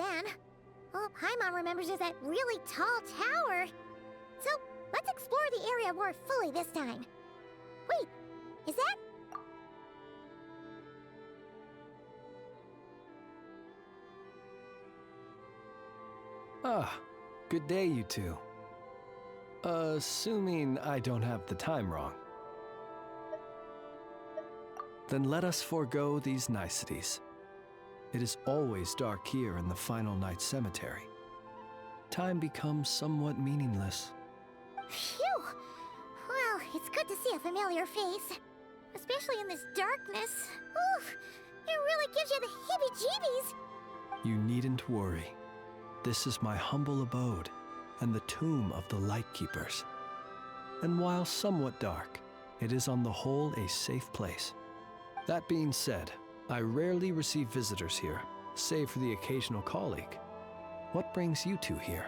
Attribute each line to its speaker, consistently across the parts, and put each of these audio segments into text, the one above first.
Speaker 1: then. All Paimon remembers is that really tall tower. So, let's explore the area more fully this time. Wait, is that...
Speaker 2: Ah, good day, you two. Assuming I don't have the time wrong. Then let us forego these niceties. It is always dark here in the Final Night Cemetery. Time becomes somewhat meaningless.
Speaker 1: Phew! Well, it's good to see a familiar face. Especially in this darkness. Oof! It really gives you the heebie-jeebies!
Speaker 2: You needn't worry. This is my humble abode, and the tomb of the Lightkeepers. And while somewhat dark, it is on the whole a safe place. That being said, I rarely receive visitors here, save for the occasional colleague. What brings you two here?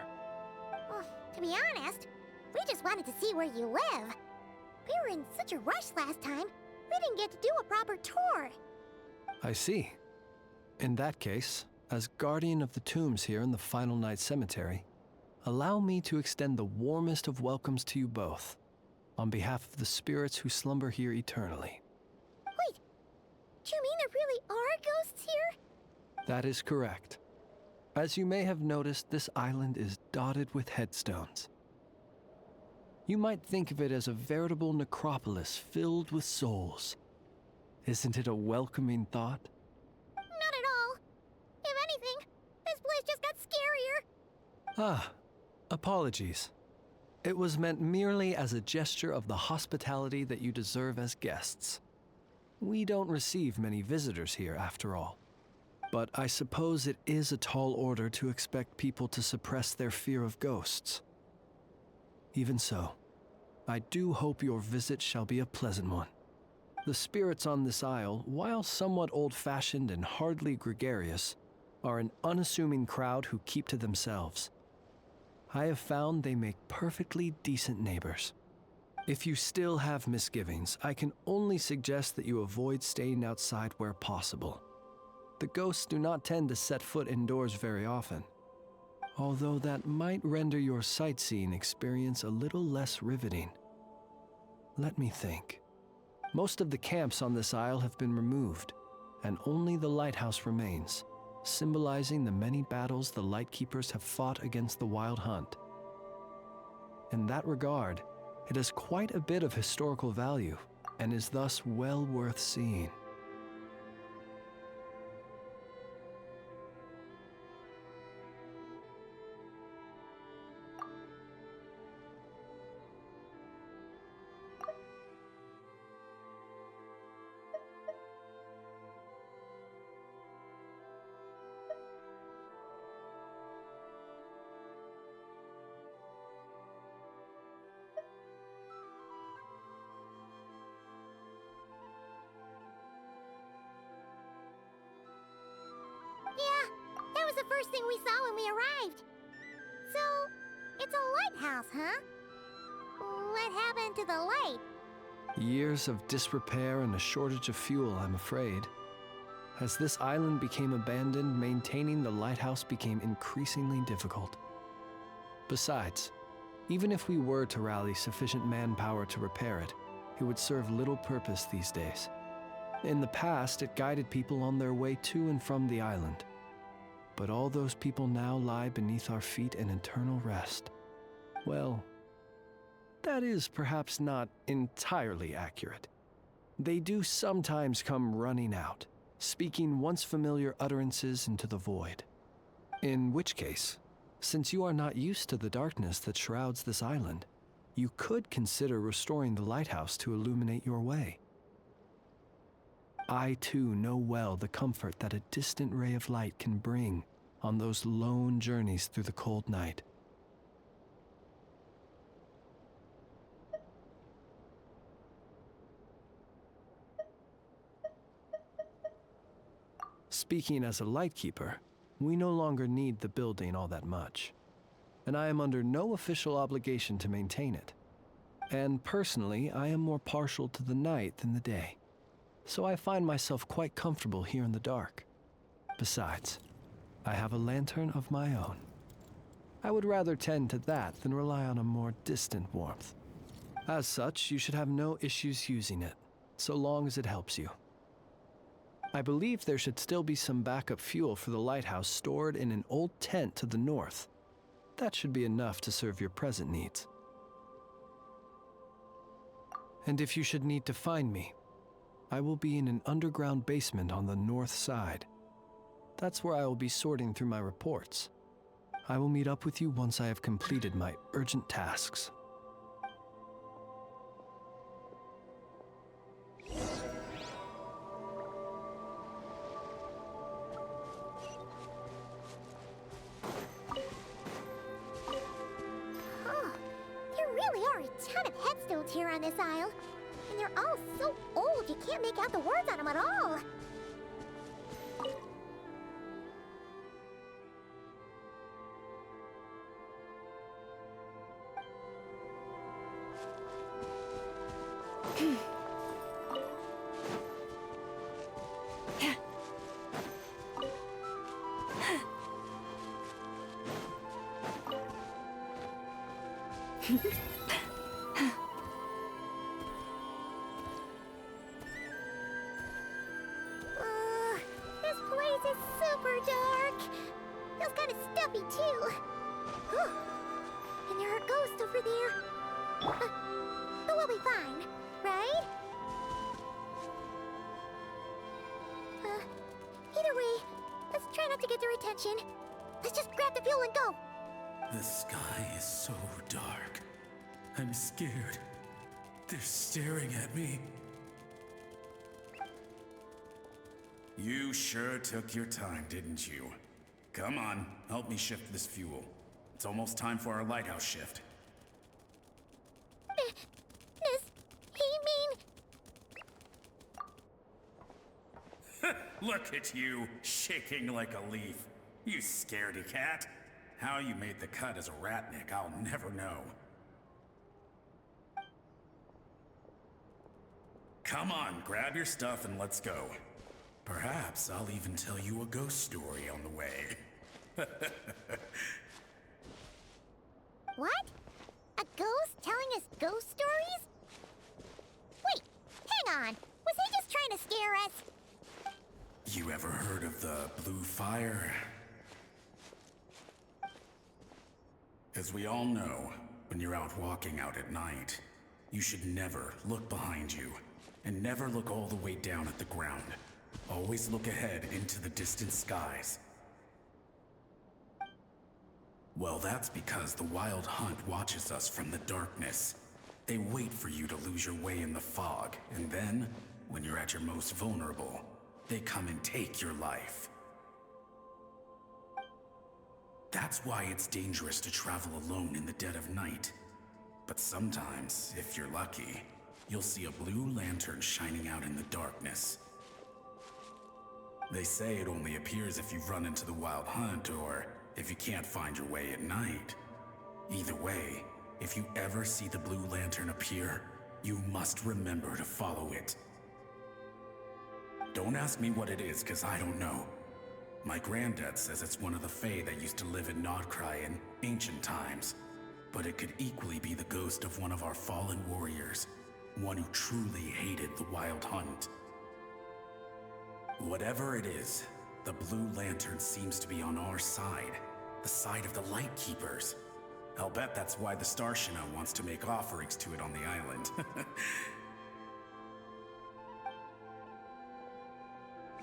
Speaker 1: Well, to be honest, we just wanted to see where you live. We were in such a rush last time, we didn't get to do a proper tour.
Speaker 2: I see. In that case, as guardian of the tombs here in the Final Night Cemetery, allow me to extend the warmest of welcomes to you both, on behalf of the spirits who slumber here eternally.
Speaker 1: Wait, do you mean there really are ghosts here?
Speaker 2: That is correct. As you may have noticed, this island is dotted with headstones. You might think of it as a veritable necropolis filled with souls. Isn't it a welcoming thought?
Speaker 1: Not at all. If anything, this place just got scarier.
Speaker 2: Ah, apologies. It was meant merely as a gesture of the hospitality that you deserve as guests. We don't receive many visitors here, after all. But I suppose it is a tall order to expect people to suppress their fear of ghosts. Even so, I do hope your visit shall be a pleasant one. The spirits on this isle, while somewhat old-fashioned and hardly gregarious, are an unassuming crowd who keep to themselves. I have found they make perfectly decent neighbors. If you still have misgivings, I can only suggest that you avoid staying outside where possible. The ghosts do not tend to set foot indoors very often, although that might render your sightseeing experience a little less riveting. Let me think. Most of the camps on this isle have been removed, and only the lighthouse remains, symbolizing the many battles the Lightkeepers have fought against the Wild Hunt. In that regard, it has quite a bit of historical value, and is thus well worth seeing.
Speaker 1: Yeah, that was the first thing we saw when we arrived. So, it's a lighthouse, huh? What happened to the light?
Speaker 2: Years of disrepair and a shortage of fuel, I'm afraid. As this island became abandoned, maintaining the lighthouse became increasingly difficult. Besides, even if we were to rally sufficient manpower to repair it, it would serve little purpose these days. In the past, it guided people on their way to and from the island. But all those people now lie beneath our feet in eternal rest. Well, that is perhaps not entirely accurate. They do sometimes come running out, speaking once familiar utterances into the void. In which case, since you are not used to the darkness that shrouds this island, you could consider restoring the lighthouse to illuminate your way. I too know well the comfort that a distant ray of light can bring on those lone journeys through the cold night. Speaking as a lightkeeper, we no longer need the building all that much, and I am under no official obligation to maintain it. And personally, I am more partial to the night than the day, so I find myself quite comfortable here in the dark. Besides, I have a lantern of my own. I would rather tend to that than rely on a more distant warmth. As such, you should have no issues using it, so long as it helps you. I believe there should still be some backup fuel for the lighthouse stored in an old tent to the north. That should be enough to serve your present needs. And if you should need to find me, I will be in an underground basement on the north side. That's where I will be sorting through my reports. I will meet up with you once I have completed my urgent tasks.
Speaker 1: Oh, there really are a ton of headstones here on this isle. And they're all so old you can't make out the words on them at all. This place is super dark. Feels kind of stuffy too. And there are ghosts over there. But we'll be fine, right? Either way, let's try not to get their attention. Let's just grab the fuel and go.
Speaker 3: The sky is so dark. I'm scared. They're staring at me. You sure took your time, didn't you? Come on, help me shift this fuel. It's almost time for our lighthouse shift.
Speaker 1: Does he mean...
Speaker 3: Look at you, shaking like a leaf. You scaredy cat. How you made the cut as a ratnik, I'll never know. Come on, grab your stuff and let's go. Perhaps I'll even tell you a ghost story on the way.
Speaker 1: What? A ghost telling us ghost stories? Wait, hang on. Was he just trying to scare us?
Speaker 3: You ever heard of the blue phare? As we all know, when you're out walking out at night, you should never look behind you, and never look all the way down at the ground. Always look ahead into the distant skies. Well, that's because the Wild Hunt watches us from the darkness. They wait for you to lose your way in the fog, and then, when you're at your most vulnerable, they come and take your life. That's why it's dangerous to travel alone in the dead of night. But sometimes, if you're lucky, you'll see a blue lantern shining out in the darkness. They say it only appears if you've run into the Wild Hunt or if you can't find your way at night. Either way, if you ever see the blue lantern appear, you must remember to follow it. Don't ask me what it is, 'cause I don't know. My granddad says it's one of the Fae that used to live in Nodcry in ancient times. But it could equally be the ghost of one of our fallen warriors, one who truly hated the Wild Hunt. Whatever it is, the blue lantern seems to be on our side, the side of the Light Keepers. I'll bet that's why the Starshina wants to make offerings to it on the island.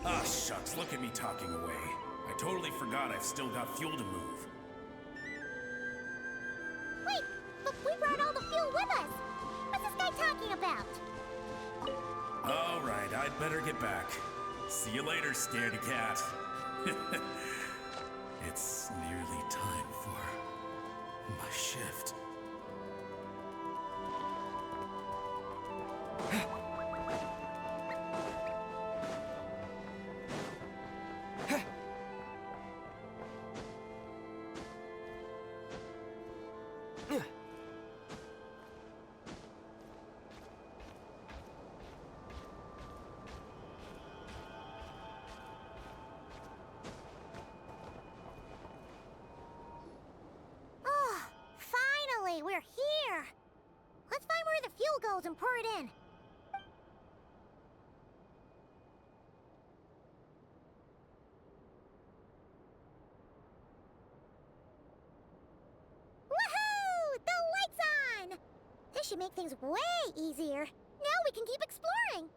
Speaker 3: Ah, shucks, look at me talking away. I totally forgot I've still got fuel to move.
Speaker 1: Wait, but we brought all the fuel with us. What's this guy talking about?
Speaker 3: All right, I'd better get back. See you later, scaredy cat. It's nearly time for my shift.
Speaker 1: chemicals and pour it in. Woohoo! The light's on! This should make things way easier. Now we can keep exploring.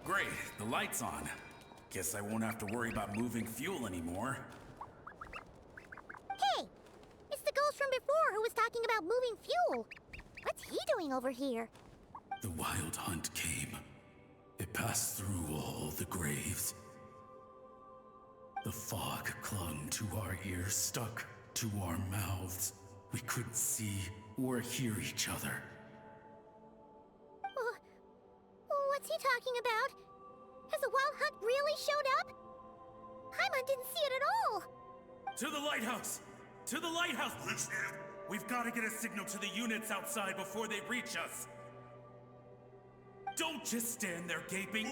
Speaker 3: Great, the light's on. Guess I won't have to worry about moving fuel anymore.
Speaker 1: Hey! It's the ghost from before who was talking about moving fuel. What's he doing over here?
Speaker 3: The wild hunt came. It passed through all the graves. The fog clung to our ears, stuck to our mouths. We couldn't see or hear each other.
Speaker 1: What's he talking about? Has the wild hunt really showed up? Paimon didn't see it at all.
Speaker 3: To the lighthouse! To the lighthouse! We've got to get a signal to the units outside before they reach us. Don't just stand there gaping.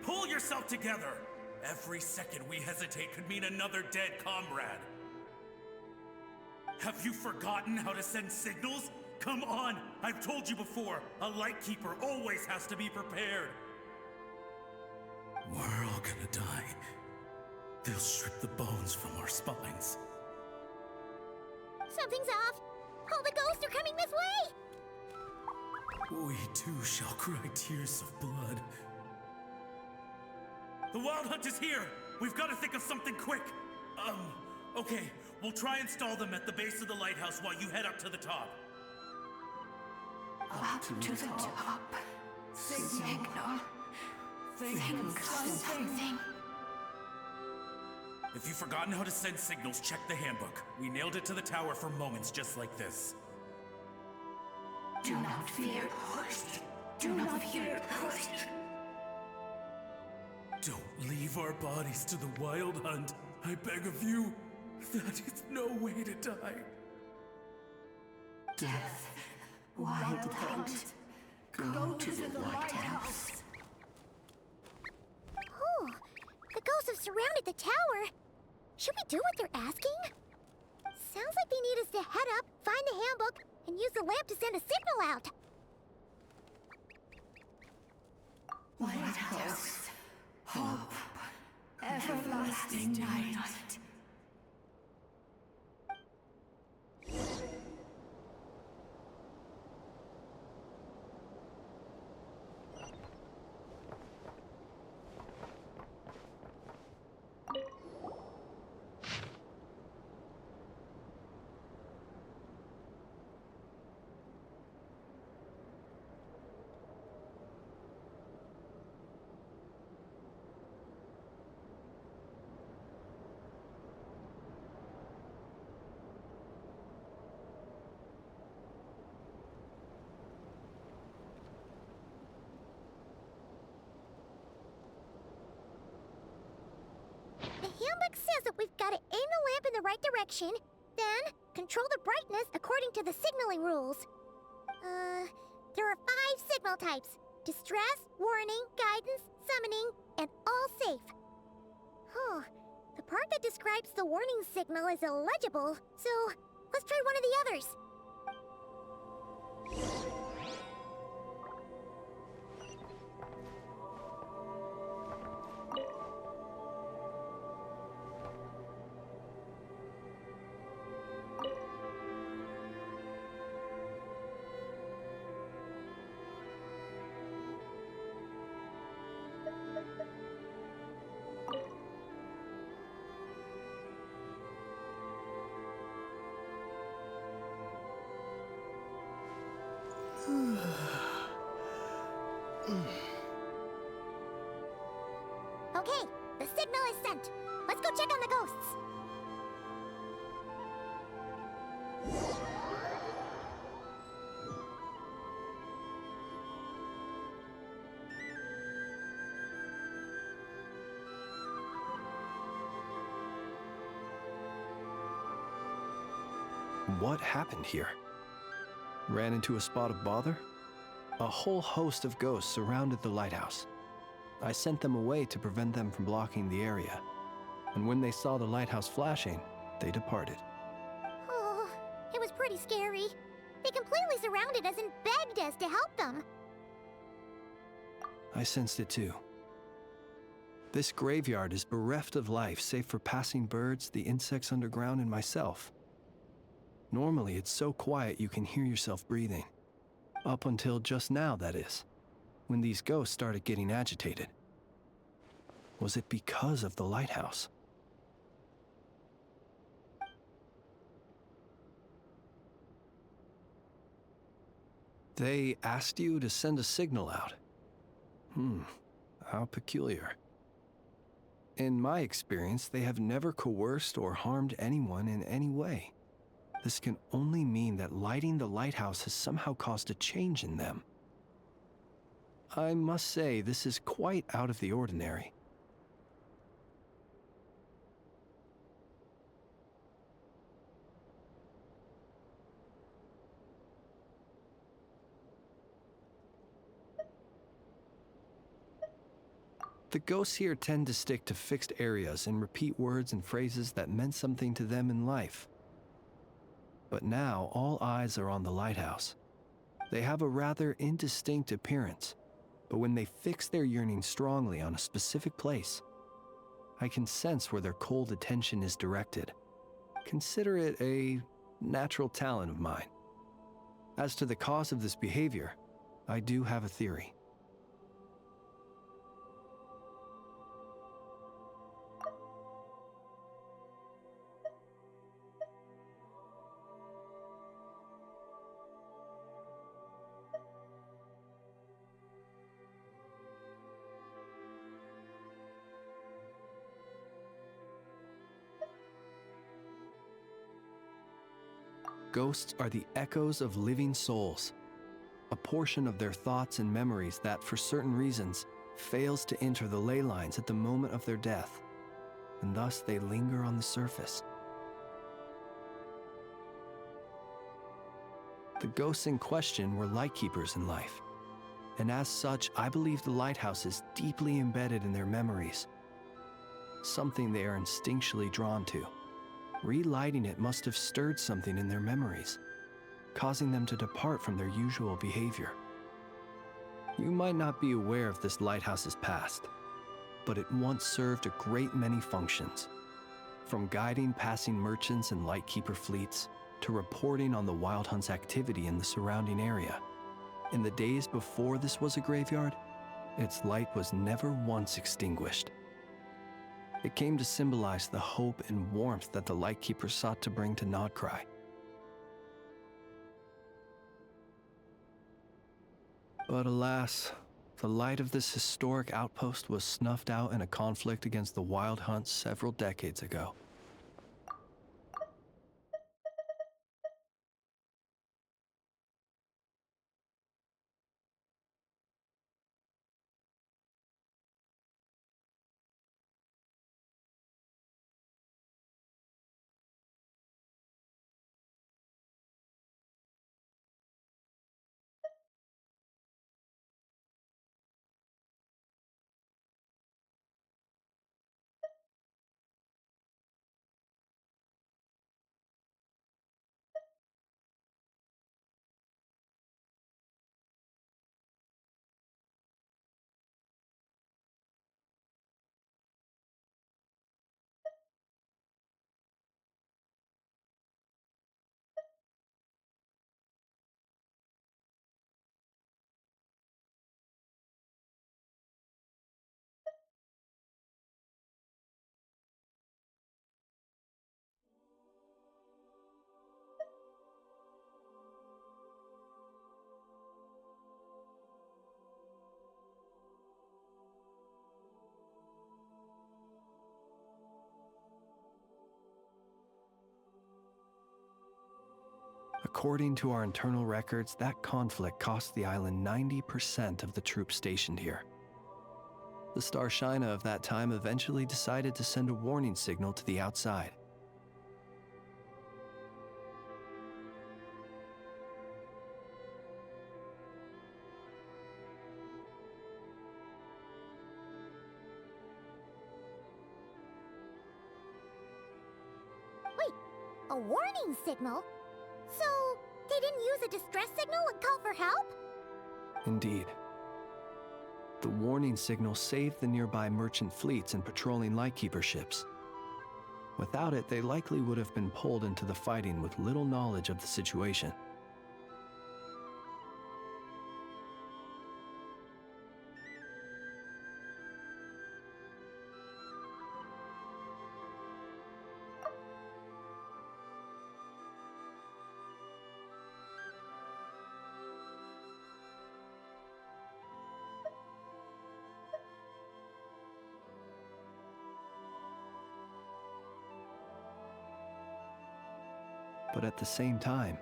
Speaker 3: Pull yourself together. Every second we hesitate could mean another dead comrade. Have you forgotten how to send signals? Come on! I've told you before, a lightkeeper always has to be prepared. We're all gonna die. They'll strip the bones from our spines.
Speaker 1: Something's off. All the ghosts are coming this way.
Speaker 3: We too shall cry tears of blood. The wild hunt is here! We've got to think of something quick! Okay, we'll try and stall them at the base of the lighthouse while you head up to the top.
Speaker 4: Up to the top. Signal. Think of something.
Speaker 3: If you've forgotten how to send signals, check the handbook. We nailed it to the tower for moments just like this.
Speaker 4: Do not fear. Do not fear.
Speaker 3: Don't leave our bodies to the wild hunt. I beg of you. That is no way to die.
Speaker 4: Death. Wild hunt. Go to the lighthouse.
Speaker 1: Oh, the ghosts have surrounded the tower. Should we do what they're asking? Sounds like they need us to head up, find the handbook, and use the lamp to send a signal out.
Speaker 4: Lighthouse. Hope. Everlasting night.
Speaker 1: The handbook says that we've got to aim the lamp in the right direction, then control the brightness according to the signaling rules. There are 5 signal types: distress, warning, guidance, summoning, and all safe. Huh. The part that describes the warning signal is illegible, so let's try one of the others. Okay, the signal is sent. Let's go check on the ghosts.
Speaker 2: What happened here? Ran into a spot of bother? A whole host of ghosts surrounded the lighthouse. I sent them away to prevent them from blocking the area, and when they saw the lighthouse flashing, they departed.
Speaker 1: Oh, it was pretty scary. They completely surrounded us and begged us to help them.
Speaker 2: I sensed it too. This graveyard is bereft of life save for passing birds, the insects underground, and myself. Normally, it's so quiet you can hear yourself breathing. Up until just now, that is, when these ghosts started getting agitated. Was it because of the lighthouse? They asked you to send a signal out. How peculiar. In my experience, they have never coerced or harmed anyone in any way. This can only mean that lighting the lighthouse has somehow caused a change in them. I must say, this is quite out of the ordinary. The ghosts here tend to stick to fixed areas and repeat words and phrases that meant something to them in life. But now all eyes are on the lighthouse. They have a rather indistinct appearance, but when they fix their yearning strongly on a specific place, I can sense where their cold attention is directed. Consider it a natural talent of mine. As to the cause of this behavior, I do have a theory. Ghosts are the echoes of living souls, a portion of their thoughts and memories that, for certain reasons, fails to enter the ley lines at the moment of their death, and thus they linger on the surface. The ghosts in question were lightkeepers in life, and as such, I believe the lighthouse is deeply embedded in their memories, something they are instinctually drawn to. Relighting it must have stirred something in their memories, causing them to depart from their usual behavior. You might not be aware of this lighthouse's past, but it once served a great many functions, from guiding passing merchants and lightkeeper fleets to reporting on the Wild Hunt's activity in the surrounding area. In the days before this was a graveyard, its light was never once extinguished. It came to symbolize the hope and warmth that the Lightkeeper sought to bring to Nodcry. But alas, the light of this historic outpost was snuffed out in a conflict against the Wild Hunt several decades ago. According to our internal records, that conflict cost the island 90% of the troops stationed here. The Star Shina of that time eventually decided to send a warning signal to the outside.
Speaker 1: warning signal? So, they didn't use a distress signal and call for help?
Speaker 2: Indeed. The warning signal saved the nearby merchant fleets and patrolling lightkeeper ships. Without it, they likely would have been pulled into the fighting with little knowledge of the situation. But at the same time,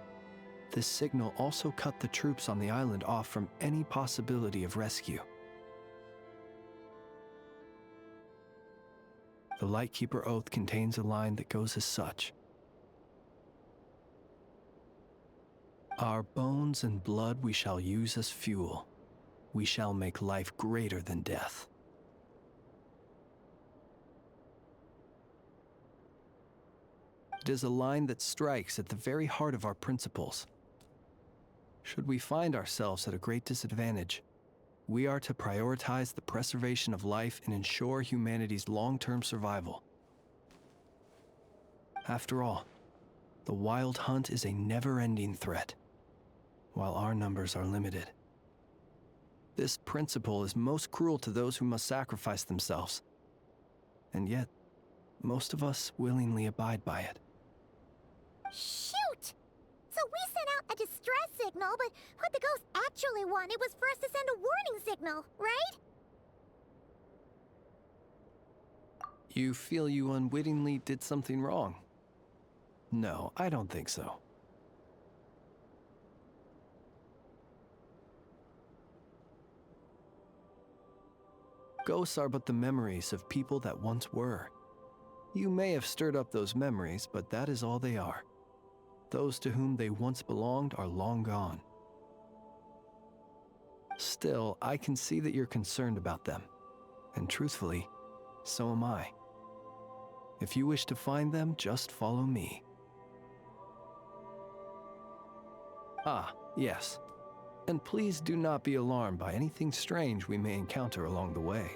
Speaker 2: this signal also cut the troops on the island off from any possibility of rescue. The Lightkeeper Oath contains a line that goes as such. Our bones and blood we shall use as fuel. We shall make life greater than death. It is a line that strikes at the very heart of our principles. Should we find ourselves at a great disadvantage, we are to prioritize the preservation of life and ensure humanity's long-term survival. After all, the Wild Hunt is a never-ending threat, while our numbers are limited. This principle is most cruel to those who must sacrifice themselves, and yet, most of us willingly abide by it.
Speaker 1: Shoot! So we sent out a distress signal, but what the ghost actually wanted was for us to send a warning signal, right?
Speaker 2: You feel you unwittingly did something wrong? No, I don't think so. Ghosts are but the memories of people that once were. You may have stirred up those memories, but that is all they are. Those to whom they once belonged are long gone. Still, I can see that you're concerned about them. And truthfully, so am I. If you wish to find them, just follow me. Ah, yes. And please do not be alarmed by anything strange we may encounter along the way.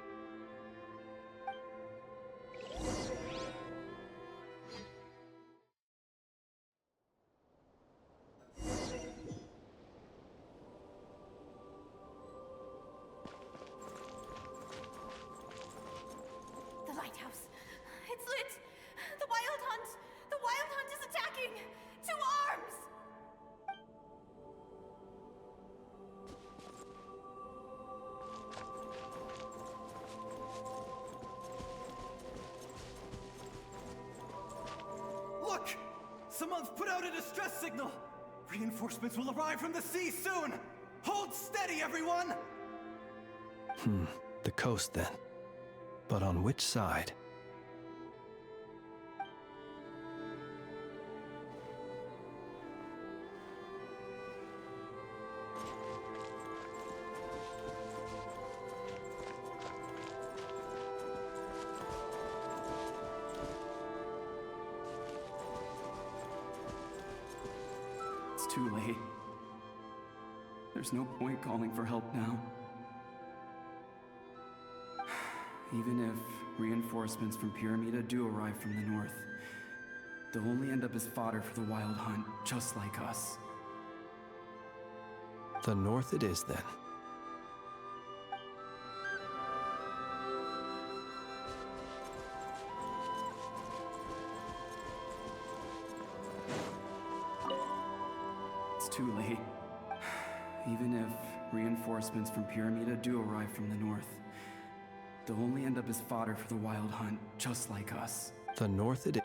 Speaker 4: The lighthouse. It's lit! The Wild Hunt! The Wild Hunt is attacking! To arms!
Speaker 5: Look! Someone's put out a distress signal! Reinforcements will arrive from the sea soon! Hold steady, everyone!
Speaker 2: The coast then. But on which side?
Speaker 5: It's too late. There's no point calling for help now. Even if reinforcements from Pyramida do arrive from the north, they'll only end up as fodder for the Wild Hunt, just like us.
Speaker 2: The north it is then.
Speaker 5: It's too late. Even if reinforcements from Pyramida do arrive from the north, they'll only end up as fodder for the Wild Hunt, just like us.
Speaker 2: The north it is.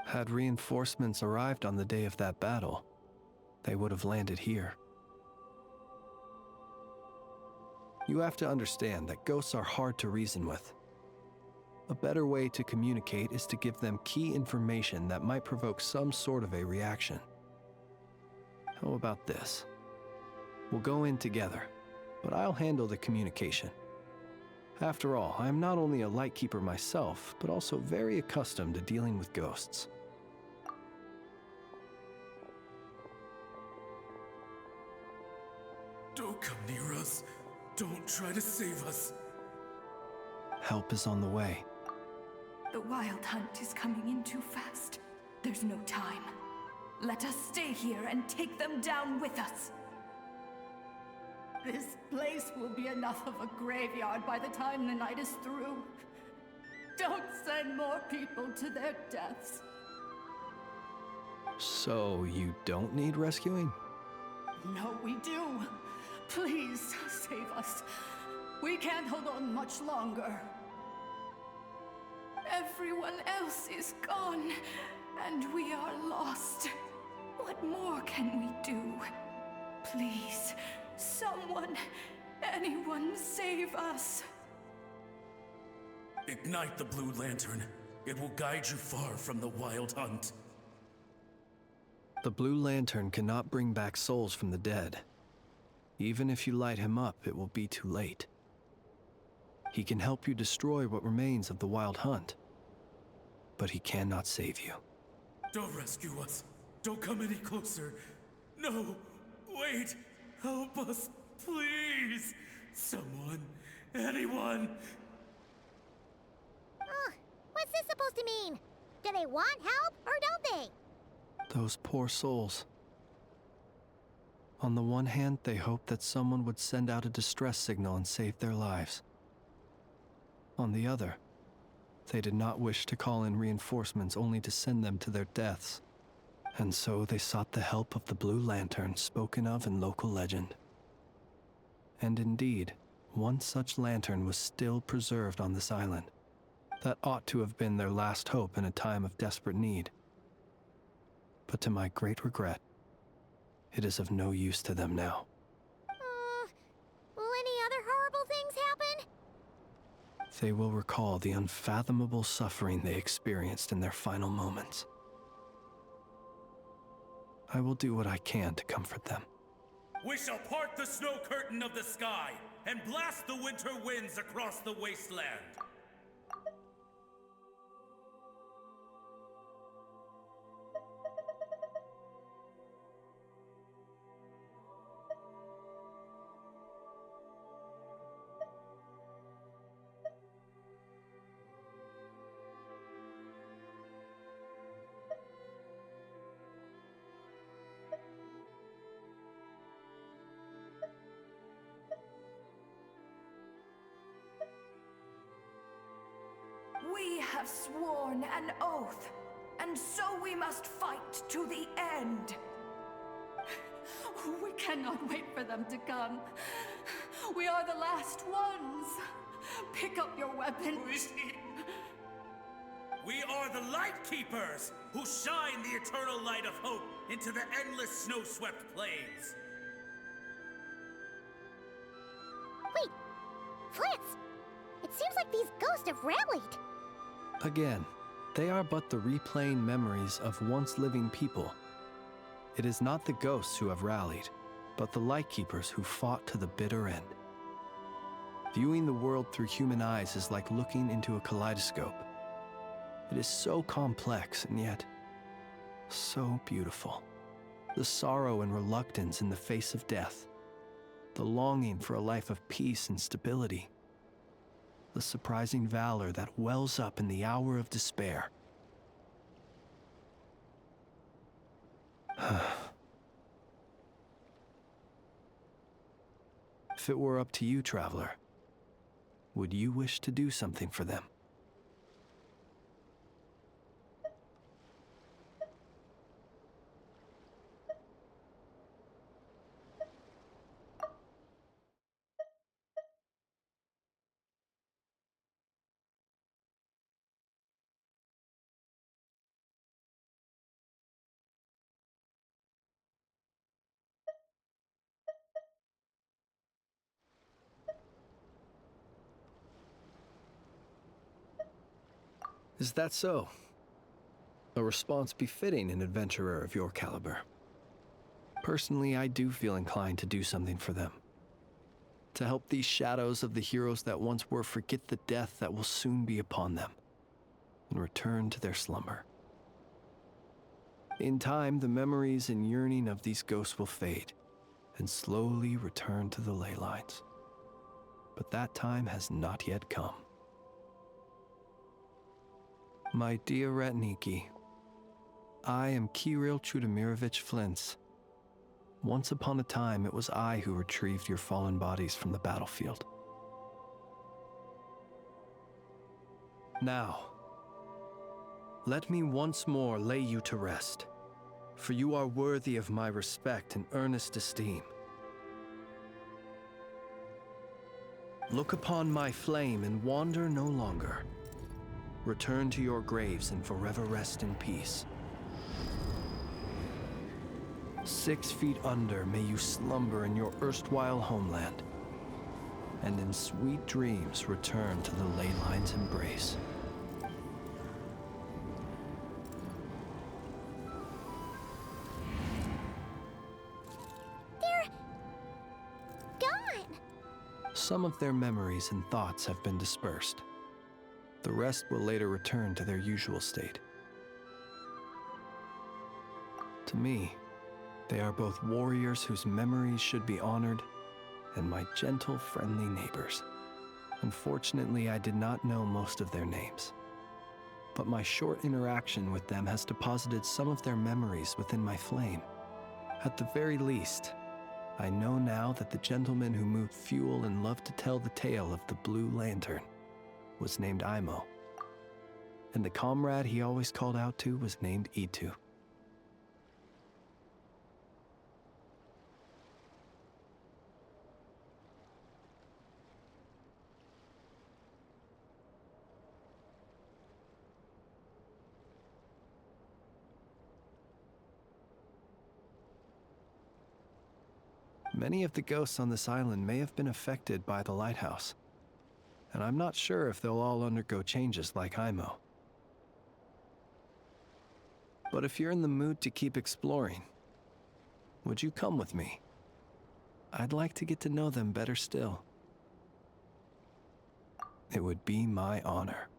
Speaker 2: Had reinforcements arrived on the day of that battle, they would have landed here. You have to understand that ghosts are hard to reason with. A better way to communicate is to give them key information that might provoke some sort of a reaction. How about this? We'll go in together, but I'll handle the communication. After all, I am not only a lightkeeper myself, but also very accustomed to dealing with ghosts.
Speaker 3: Don't come near us. Don't try to save us.
Speaker 2: Help is on the way.
Speaker 4: The Wild Hunt is coming in too fast. There's no time. Let us stay here and take them down with us.
Speaker 6: This place will be enough of a graveyard by the time the night is through. Don't send more people to their deaths.
Speaker 2: So you don't need rescuing?
Speaker 6: No, we do. Please, save us. We can't hold on much longer.
Speaker 4: Everyone else is gone, and we are lost. What more can we do? Please, someone, anyone save us.
Speaker 3: Ignite the blue lantern. It will guide you far from the Wild Hunt.
Speaker 2: The blue lantern cannot bring back souls from the dead. Even if you light him up, it will be too late. He can help you destroy what remains of the Wild Hunt, but he cannot save you.
Speaker 3: Don't rescue us. Don't come any closer. No, wait. Help us, please. Someone, anyone.
Speaker 1: What's this supposed to mean? Do they want help or don't they?
Speaker 2: Those poor souls. On the one hand, they hoped that someone would send out a distress signal and save their lives. On the other, they did not wish to call in reinforcements only to send them to their deaths. And so they sought the help of the Blue Lantern spoken of in local legend. And indeed, one such lantern was still preserved on this island. That ought to have been their last hope in a time of desperate need. But to my great regret, it is of no use to them now.
Speaker 1: Will any other horrible things happen?
Speaker 2: They will recall the unfathomable suffering they experienced in their final moments. I will do what I can to comfort them.
Speaker 3: We shall part the snow curtain of the sky and blast the winter winds across the wasteland.
Speaker 4: We have sworn an oath, and so we must fight to the end.
Speaker 6: We cannot wait for them to come. We are the last ones. Pick up your weapons.
Speaker 3: We are the Lightkeepers, who shine the eternal light of hope into the endless snow-swept plains.
Speaker 1: Wait, Fritz! It seems like these ghosts have rallied.
Speaker 2: Again, they are but the replaying memories of once living people. It is not the ghosts who have rallied, but the Lightkeepers who fought to the bitter end. Viewing the world through human eyes is like looking into a kaleidoscope. It is so complex and yet so beautiful. The sorrow and reluctance in the face of death, the longing for a life of peace and stability, the surprising valor that wells up in the hour of despair. If it were up to you, traveler, would you wish to do something for them? Is that so? A response befitting an adventurer of your caliber. Personally, I do feel inclined to do something for them. To help these shadows of the heroes that once were forget the death that will soon be upon them, and return to their slumber. In time, the memories and yearning of these ghosts will fade, and slowly return to the ley lines. But that time has not yet come. My dear Ratniki, I am Kirill Trudamirovich Flintz. Once upon a time, it was I who retrieved your fallen bodies from the battlefield. Now, let me once more lay you to rest, for you are worthy of my respect and earnest esteem. Look upon my flame and wander no longer. Return to your graves and forever rest in peace. 6 feet under may you slumber in your erstwhile homeland, and in sweet dreams return to the ley line's embrace.
Speaker 1: They're gone.
Speaker 2: Some of their memories and thoughts have been dispersed. The rest will later return to their usual state. To me, they are both warriors whose memories should be honored, and my gentle, friendly neighbors. Unfortunately, I did not know most of their names, but my short interaction with them has deposited some of their memories within my flame. At the very least, I know now that the gentleman who moved fuel and loved to tell the tale of the Blue Lantern was named Imo, and the comrade he always called out to was named Itu. Many of the ghosts on this island may have been affected by the lighthouse, and I'm not sure if they'll all undergo changes like Imo. But if you're in the mood to keep exploring, would you come with me? I'd like to get to know them better still. It would be my honor.